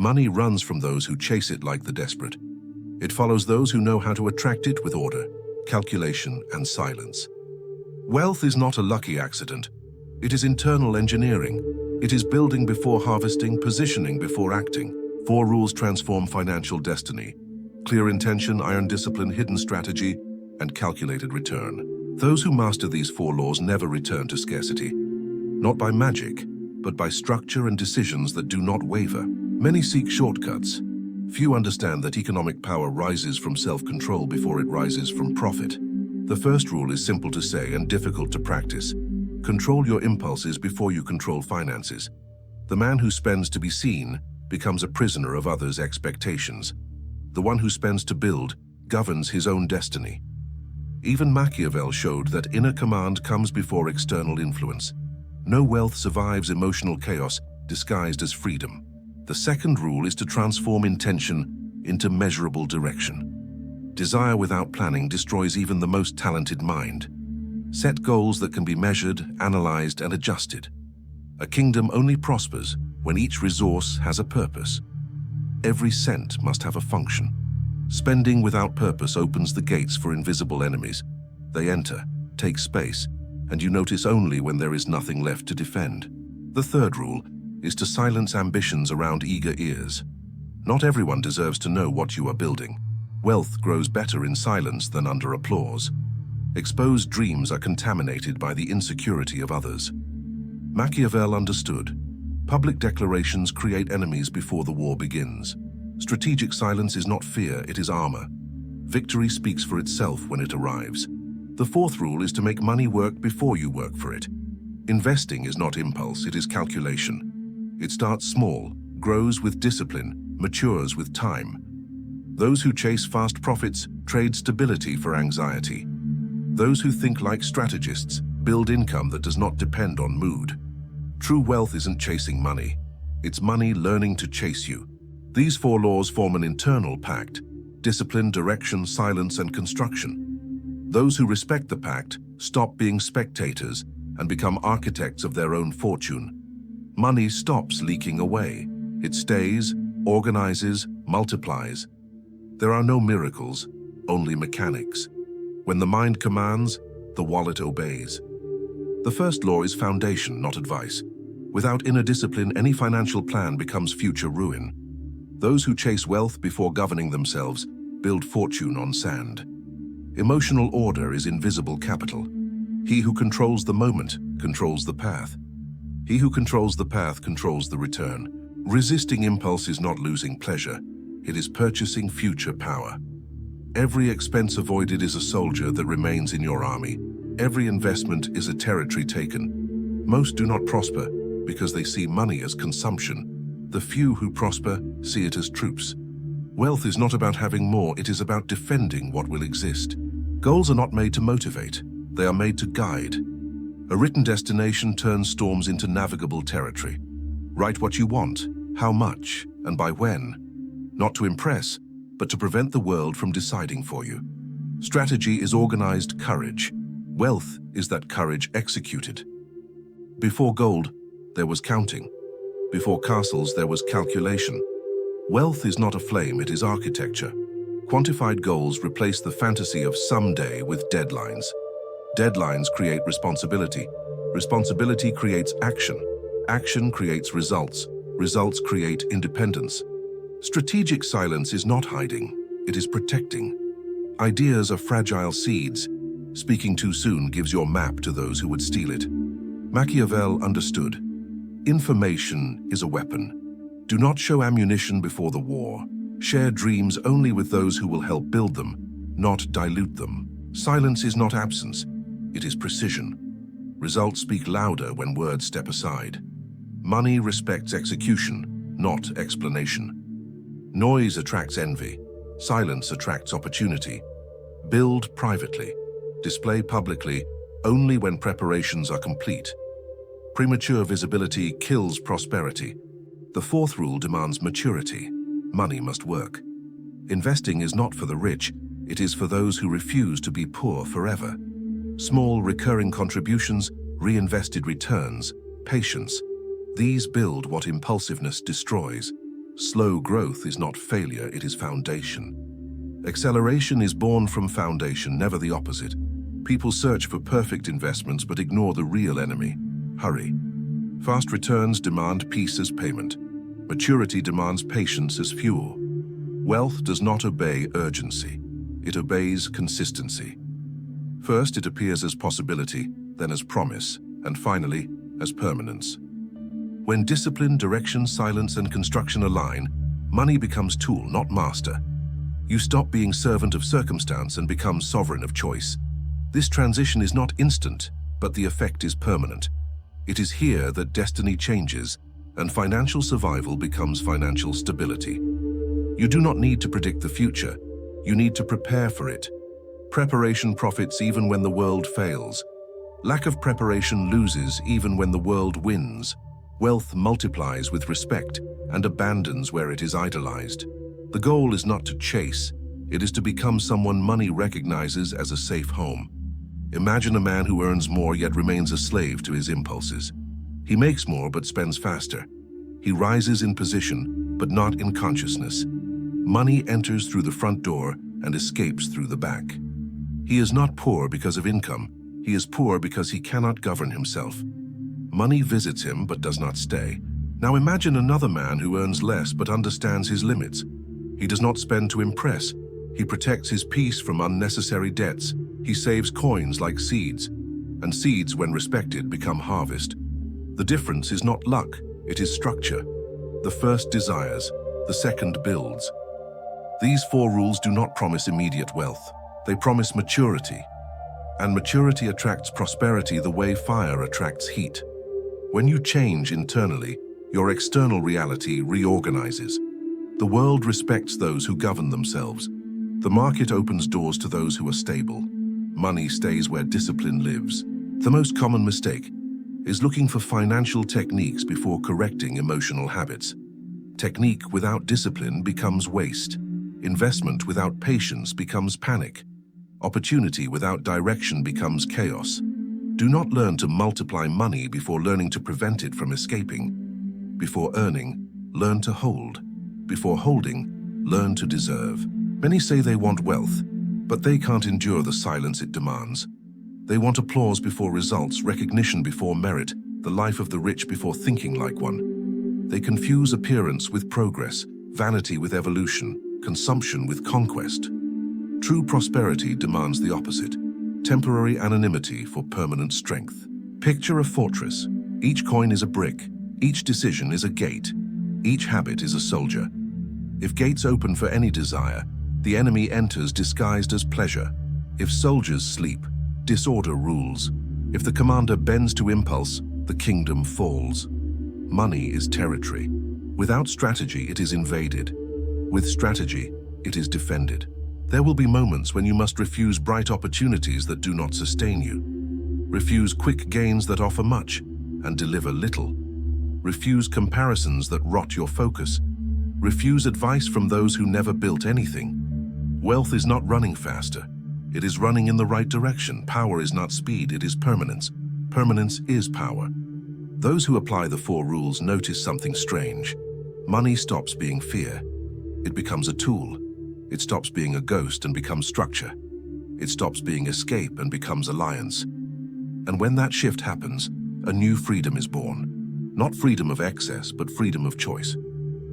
Money runs from those who chase it like the desperate. It follows those who know how to attract it with order, calculation, and silence. Wealth is not a lucky accident. It is internal engineering. It is building before harvesting, positioning before acting. 4 rules transform financial destiny: clear intention, iron discipline, hidden strategy, and calculated return. Those who master these 4 laws never return to scarcity. Not by magic, but by structure and decisions that do not waver. Many seek shortcuts. Few understand that economic power rises from self-control before it rises from profit. The first rule is simple to say and difficult to practice. Control your impulses before you control finances. The man who spends to be seen becomes a prisoner of others' expectations. The one who spends to build governs his own destiny. Even Machiavelli showed that inner command comes before external influence. No wealth survives emotional chaos disguised as freedom. The second rule is to transform intention into measurable direction. Desire without planning destroys even the most talented mind. Set goals that can be measured, analyzed, and adjusted. A kingdom only prospers when each resource has a purpose. Every cent must have a function. Spending without purpose opens the gates for invisible enemies. They enter, take space, and you notice only when there is nothing left to defend. The third rule is to silence ambitions around eager ears. Not everyone deserves to know what you are building. Wealth grows better in silence than under applause. Exposed dreams are contaminated by the insecurity of others. Machiavelli understood. Public declarations create enemies before the war begins. Strategic silence is not fear, it is armor. Victory speaks for itself when it arrives. The fourth rule is to make money work before you work for it. Investing is not impulse, it is calculation. It starts small, grows with discipline, matures with time. Those who chase fast profits trade stability for anxiety. Those who think like strategists build income that does not depend on mood. True wealth isn't chasing money. It's money learning to chase you. These 4 laws form an internal pact: discipline, direction, silence, and construction. Those who respect the pact stop being spectators and become architects of their own fortune. Money stops leaking away. It stays, organizes, multiplies. There are no miracles, only mechanics. When the mind commands, the wallet obeys. The first law is foundation, not advice. Without inner discipline, any financial plan becomes future ruin. Those who chase wealth before governing themselves build fortune on sand. Emotional order is invisible capital. He who controls the moment controls the path. He who controls the path controls the return. Resisting impulse is not losing pleasure. It is purchasing future power. Every expense avoided is a soldier that remains in your army. Every investment is a territory taken. Most do not prosper because they see money as consumption. The few who prosper see it as troops. Wealth is not about having more, it is about defending what will exist. Goals are not made to motivate, they are made to guide. A written destination turns storms into navigable territory. Write what you want, how much, and by when. Not to impress, but to prevent the world from deciding for you. Strategy is organized courage. Wealth is that courage executed. Before gold, there was counting. Before castles, there was calculation. Wealth is not a flame, it is architecture. Quantified goals replace the fantasy of someday with deadlines. Deadlines create responsibility. Responsibility creates action. Action creates results. Results create independence. Strategic silence is not hiding, it is protecting. Ideas are fragile seeds. Speaking too soon gives your map to those who would steal it. Machiavelli understood. Information is a weapon. Do not show ammunition before the war. Share dreams only with those who will help build them, not dilute them. Silence is not absence, it is precision. Results speak louder when words step aside. Money respects execution, not explanation. Noise attracts envy. Silence attracts opportunity. Build privately. Display publicly only when preparations are complete. Premature visibility kills prosperity. The fourth rule demands maturity. Money must work. Investing is not for the rich, it is for those who refuse to be poor forever. Small recurring contributions, reinvested returns, patience. These build what impulsiveness destroys. Slow growth is not failure, it is foundation. Acceleration is born from foundation, never the opposite. People search for perfect investments but ignore the real enemy: hurry. Fast returns demand peace as payment. Maturity demands patience as fuel. Wealth does not obey urgency. It obeys consistency. First, it appears as possibility, then as promise, and finally, as permanence. When discipline, direction, silence, and construction align, money becomes tool, not master. You stop being servant of circumstance and become sovereign of choice. This transition is not instant, but the effect is permanent. It is here that destiny changes, and financial survival becomes financial stability. You do not need to predict the future. You need to prepare for it. Preparation profits even when the world fails. Lack of preparation loses even when the world wins. Wealth multiplies with respect and abandons where it is idolized. The goal is not to chase. It is to become someone money recognizes as a safe home. Imagine a man who earns more yet remains a slave to his impulses. He makes more but spends faster. He rises in position, but not in consciousness. Money enters through the front door and escapes through the back. He is not poor because of income. He is poor because he cannot govern himself. Money visits him but does not stay. Now imagine another man who earns less but understands his limits. He does not spend to impress. He protects his peace from unnecessary debts. He saves coins like seeds, and seeds, when respected, become harvest. The difference is not luck, it is structure. The first desires, the second builds. These 4 rules do not promise immediate wealth. They promise maturity. And maturity attracts prosperity the way fire attracts heat. When you change internally, your external reality reorganizes. The world respects those who govern themselves. The market opens doors to those who are stable. Money stays where discipline lives. The most common mistake is looking for financial techniques before correcting emotional habits. Technique without discipline becomes waste. Investment without patience becomes panic. Opportunity without direction becomes chaos. Do not learn to multiply money before learning to prevent it from escaping. Before earning, learn to hold. Before holding, learn to deserve. Many say they want wealth, but they can't endure the silence it demands. They want applause before results, recognition before merit, the life of the rich before thinking like one. They confuse appearance with progress, vanity with evolution, consumption with conquest. True prosperity demands the opposite: temporary anonymity for permanent strength. Picture a fortress. Each coin is a brick. Each decision is a gate. Each habit is a soldier. If gates open for any desire, the enemy enters disguised as pleasure. If soldiers sleep, disorder rules. If the commander bends to impulse, the kingdom falls. Money is territory. Without strategy, it is invaded. With strategy, it is defended. There will be moments when you must refuse bright opportunities that do not sustain you. Refuse quick gains that offer much and deliver little. Refuse comparisons that rot your focus. Refuse advice from those who never built anything. Wealth is not running faster. It is running in the right direction. Power is not speed, it is permanence. Permanence is power. Those who apply the 4 rules notice something strange. Money stops being fear. It becomes a tool. It stops being a ghost and becomes structure. It stops being escape and becomes alliance. And when that shift happens, a new freedom is born. Not freedom of excess, but freedom of choice.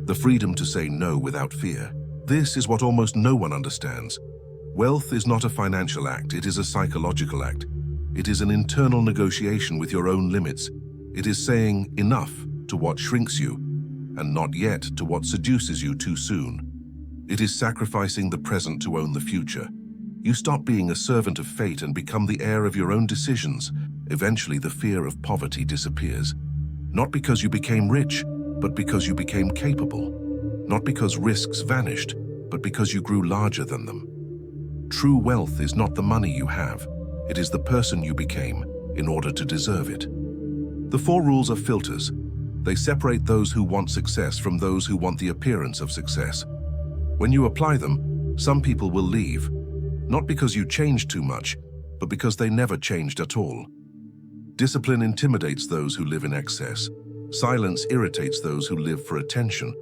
The freedom to say no without fear. This is what almost no one understands. Wealth is not a financial act, it is a psychological act. It is an internal negotiation with your own limits. It is saying enough to what shrinks you, and not yet to what seduces you too soon. It is sacrificing the present to own the future. You stop being a servant of fate and become the heir of your own decisions. Eventually, the fear of poverty disappears. Not because you became rich, but because you became capable. Not because risks vanished, but because you grew larger than them. True wealth is not the money you have. It is the person you became in order to deserve it. The 4 rules are filters. They separate those who want success from those who want the appearance of success. When you apply them, some people will leave, not because you changed too much, but because they never changed at all. Discipline intimidates those who live in excess. Silence irritates those who live for attention.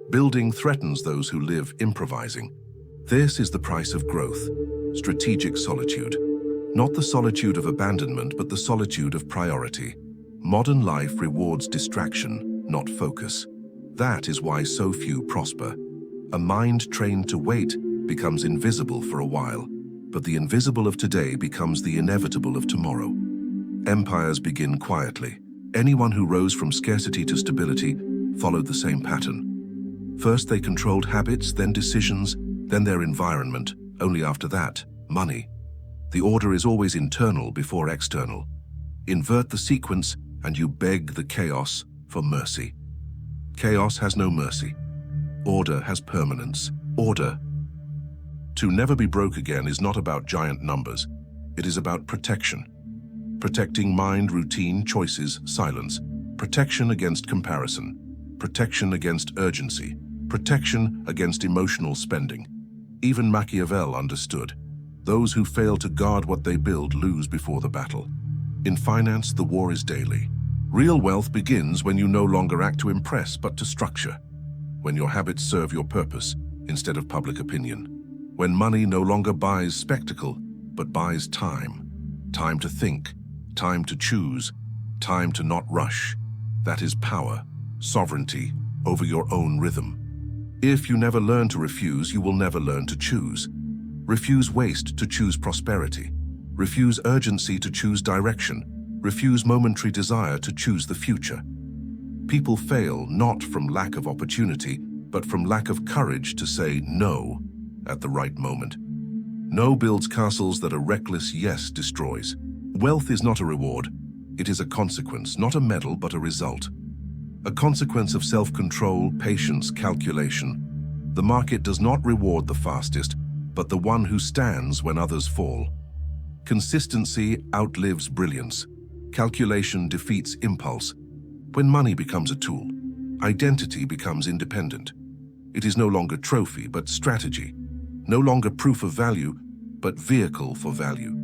Building threatens those who live improvising. This is the price of growth, strategic solitude. Not the solitude of abandonment, but the solitude of priority. Modern life rewards distraction, not focus. That is why so few prosper. A mind trained to wait becomes invisible for a while, but the invisible of today becomes the inevitable of tomorrow. Empires begin quietly. Anyone who rose from scarcity to stability followed the same pattern. First they controlled habits, then decisions, then their environment. Only after that, money. The order is always internal before external. Invert the sequence and you beg the chaos for mercy. Chaos has no mercy. Order has permanence. Order. To never be broke again is not about giant numbers. It is about protection. Protecting mind, routine, choices, silence. Protection against comparison. Protection against urgency. Protection against emotional spending. Even Machiavelli understood. Those who fail to guard what they build lose before the battle. In finance, the war is daily. Real wealth begins when you no longer act to impress, but to structure. When your habits serve your purpose instead of public opinion. When money no longer buys spectacle, but buys time. Time to think, time to choose, time to not rush. That is power, sovereignty over your own rhythm. If you never learn to refuse, you will never learn to choose. Refuse waste to choose prosperity. Refuse urgency to choose direction. Refuse momentary desire to choose the future. People fail not from lack of opportunity, but from lack of courage to say no at the right moment. No builds castles that a reckless yes destroys. Wealth is not a reward. It is a consequence, not a medal, but a result. A consequence of self-control, patience, calculation. The market does not reward the fastest, but the one who stands when others fall. Consistency outlives brilliance. Calculation defeats impulse. When money becomes a tool, identity becomes independent. It is no longer trophy, but strategy. No longer proof of value, but vehicle for value.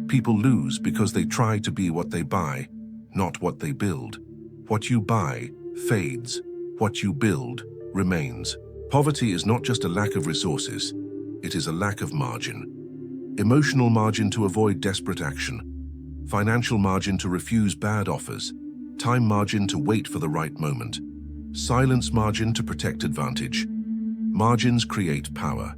People lose because they try to be what they buy, not what they build. What you buy fades. What you build remains. Poverty is not just a lack of resources. It is a lack of margin. Emotional margin to avoid desperate action. Financial margin to refuse bad offers. Time margin to wait for the right moment. Silence margin to protect advantage. Margins create power.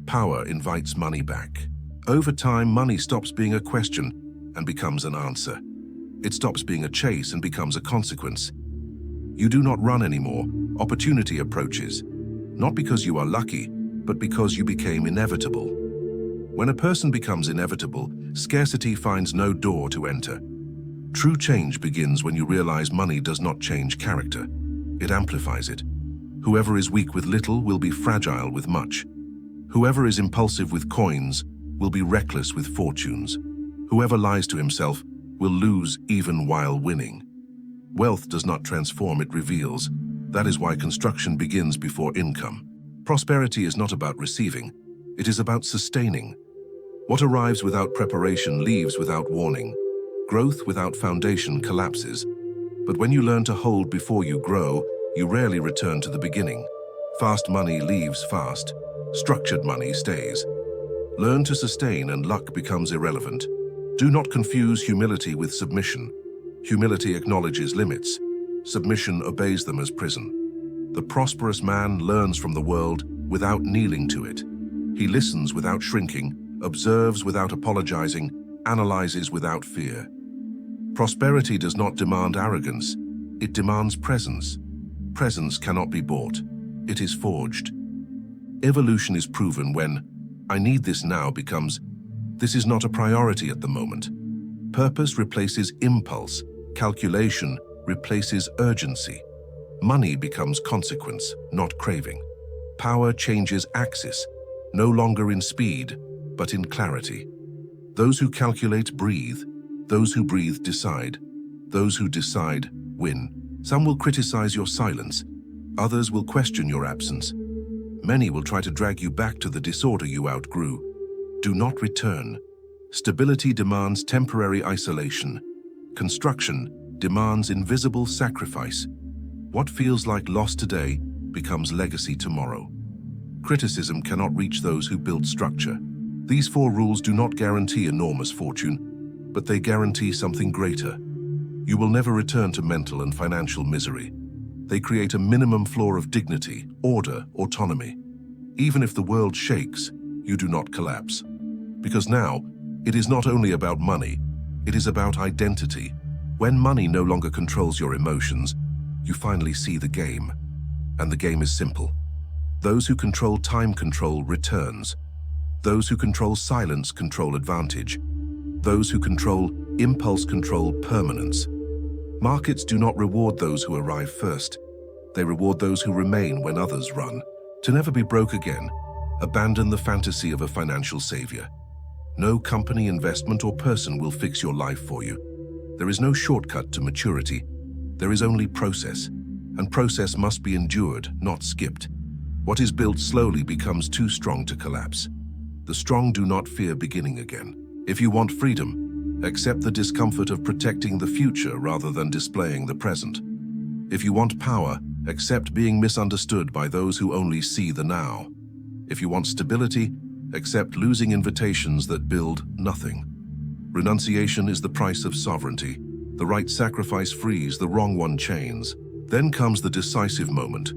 Power invites money back. Over time, money stops being a question and becomes an answer. It stops being a chase and becomes a consequence. You do not run anymore. Opportunity approaches. Not because you are lucky, but because you became inevitable. When a person becomes inevitable, scarcity finds no door to enter. True change begins when you realize money does not change character. It amplifies it. Whoever is weak with little will be fragile with much. Whoever is impulsive with coins will be reckless with fortunes. Whoever lies to himself will lose even while winning. Wealth does not transform, it reveals. That is why construction begins before income. Prosperity is not about receiving, it is about sustaining. What arrives without preparation leaves without warning. Growth without foundation collapses. But when you learn to hold before you grow, you rarely return to the beginning. Fast money leaves fast. Structured money stays. Learn to sustain and luck becomes irrelevant. Do not confuse humility with submission. Humility acknowledges limits. Submission obeys them as prison. The prosperous man learns from the world without kneeling to it. He listens without shrinking, observes without apologizing, analyzes without fear. Prosperity does not demand arrogance. It demands presence. Presence cannot be bought. It is forged. Evolution is proven when "I need this now" becomes "this is not a priority at the moment." Purpose replaces impulse. Calculation replaces urgency. Money becomes consequence, not craving. Power changes axis, no longer in speed, but in clarity. Those who calculate breathe. Those who breathe decide. Those who decide win. Some will criticize your silence. Others will question your absence. Many will try to drag you back to the disorder you outgrew. Do not return. Stability demands temporary isolation. Construction demands invisible sacrifice. What feels like loss today becomes legacy tomorrow. Criticism cannot reach those who build structure. These 4 rules do not guarantee enormous fortune, but they guarantee something greater. You will never return to mental and financial misery. They create a minimum floor of dignity, order, autonomy. Even if the world shakes, you do not collapse. Because now, it is not only about money, it is about identity. When money no longer controls your emotions, you finally see the game. And the game is simple. Those who control time control returns. Those who control silence control advantage. Those who control impulse control permanence. Markets do not reward those who arrive first. They reward those who remain when others run. To never be broke again, abandon the fantasy of a financial savior. No company, investment, or person will fix your life for you. There is no shortcut to maturity. There is only process, and process must be endured, not skipped. What is built slowly becomes too strong to collapse. The strong do not fear beginning again. If you want freedom, accept the discomfort of protecting the future rather than displaying the present. If you want power, accept being misunderstood by those who only see the now. If you want stability, accept losing invitations that build nothing. Renunciation is the price of sovereignty. The right sacrifice frees, the wrong one chains. Then comes the decisive moment.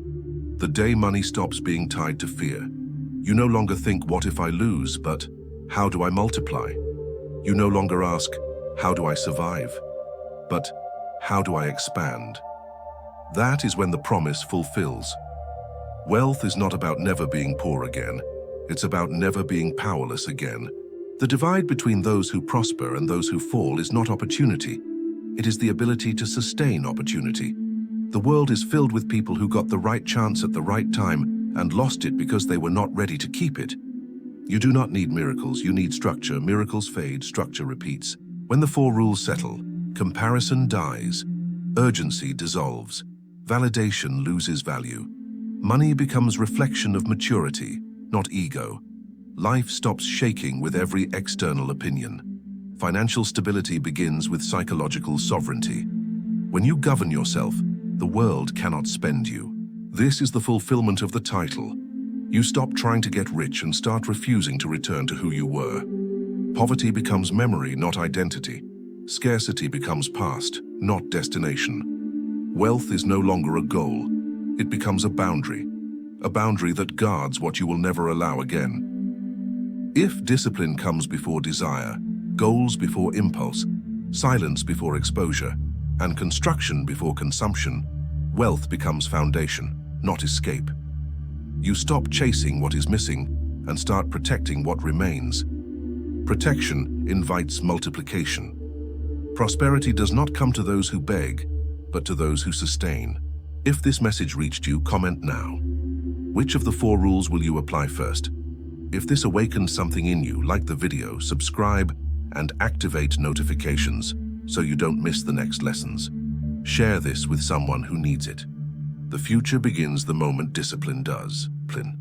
The day money stops being tied to fear. You no longer think, what if I lose, but how do I multiply? You no longer ask, how do I survive? But how do I expand? That is when the promise fulfills. Wealth is not about never being poor again. It's about never being powerless again. The divide between those who prosper and those who fall is not opportunity. It is the ability to sustain opportunity. The world is filled with people who got the right chance at the right time and lost it because they were not ready to keep it. You do not need miracles, you need structure. Miracles fade, structure repeats. When the 4 rules settle, comparison dies, urgency dissolves, validation loses value. Money becomes reflection of maturity, not ego. Life stops shaking with every external opinion. Financial stability begins with psychological sovereignty. When you govern yourself, the world cannot spend you. This is the fulfillment of the title. You stop trying to get rich and start refusing to return to who you were. Poverty becomes memory, not identity. Scarcity becomes past, not destination. Wealth is no longer a goal. It becomes a boundary that guards what you will never allow again. If discipline comes before desire, goals before impulse, silence before exposure, and construction before consumption, wealth becomes foundation, not escape. You stop chasing what is missing and start protecting what remains. Protection invites multiplication. Prosperity does not come to those who beg, but to those who sustain. If this message reached you, comment now. Which of the 4 rules will you apply first? If this awakens something in you, like the video, subscribe, and activate notifications so you don't miss the next lessons. Share this with someone who needs it. The future begins the moment discipline does. Plin.